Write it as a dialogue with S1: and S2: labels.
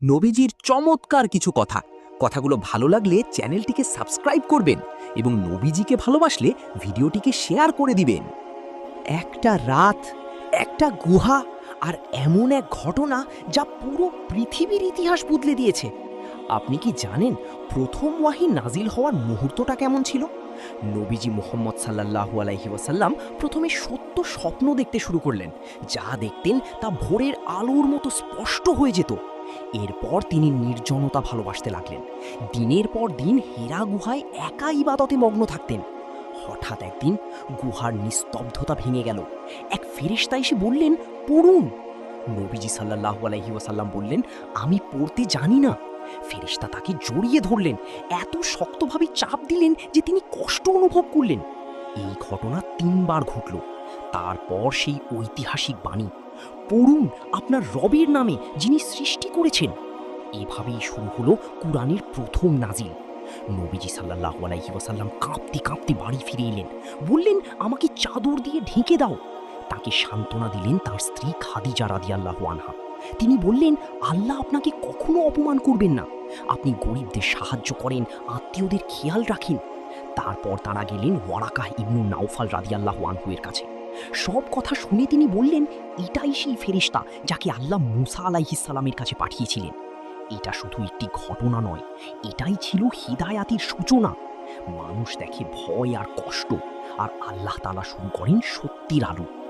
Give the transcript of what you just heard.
S1: নবীজির চমৎকার কিছু কথা। কথাগুলো ভালো লাগলে চ্যানেলটিকে সাবস্ক্রাইব করবেন এবং নবীজিকে ভালোবাসলে ভিডিওটিকে শেয়ার করে দিবেন।
S2: একটা রাত, একটা গুহা, আর এমন এক ঘটনা যা পুরো পৃথিবীর ইতিহাস বদলে দিয়েছে। আপনি কি জানেন প্রথম ওয়াহি নাজিল হওয়ার মুহূর্তটা কেমন ছিল? নবীজি মুহাম্মদ সাল্লাল্লাহু আলাইহি ওয়াসাল্লাম প্রথমে সত্য স্বপ্ন দেখতে শুরু করলেন। যা দেখতেন তা ভোরের আলোর মতো স্পষ্ট হয়ে যেত। এরপর তিনি নির্জনতা ভালোবাসতে লাগলেন। দিনের পর দিন হেরা গুহায় একা ইবাদতে মগ্ন থাকতেন। হঠাৎ একদিন গুহার নিস্তব্ধতা ভেঙে গেল। এক ফেরেশতা এসে বললেন, পড়ুন। নবীজি সাল্লাল্লাহু আলাইহি ওয়াসাল্লাম বললেন, আমি পড়তে জানি না। ফেরেশতা তাকে জড়িয়ে ধরলেন, এত শক্তভাবে চাপ দিলেন যে তিনি কষ্ট অনুভব করলেন। এই ঘটনা ৩ বার ঘটল। তারপর সেই ঐতিহাসিক বাণী, পড়ুন আপনার রবের নামে যিনি সৃষ্টি করেছেন। এভাবেই শুরু হলো কুরআনের প্রথম নাজিল। নবীজি সাল্লাল্লাহু আলাইহি ওয়াসাল্লাম কাঁপতে কাঁপতে বাড়ি ফিরে এলেন। বললেন, আমাকে চাদর দিয়ে ঢেকে দাও। তাকে সান্ত্বনা দিলেন তার স্ত্রী খাদিজা রাদিয়াল্লাহু আনহা। তিনি বললেন, আল্লাহ আপনাকে কখনো অপমান করবেন না। আপনি গরিবদের সাহায্য করেন, আত্মীয়দের খেয়াল রাখেন। তারপর তারা গেলেন ওয়ারাকাহ ইবনু নাওফাল রাদিয়াল্লাহু আনহু এর কাছে। সব কথা শুনে তিনি বললেন, এটাই সেই ফেরেশতা যাকে আল্লাহ মূসা আলাইহিস সালামের কাছে পাঠিয়েছিলেন। এটা শুধু একটি ঘটনা নয়, এটাই ছিল হিদায়াতের সূচনা। মানুষ দেখে ভয় আর কষ্ট, আর আল্লাহ তাআলা শুরু করেন সত্যের আলো।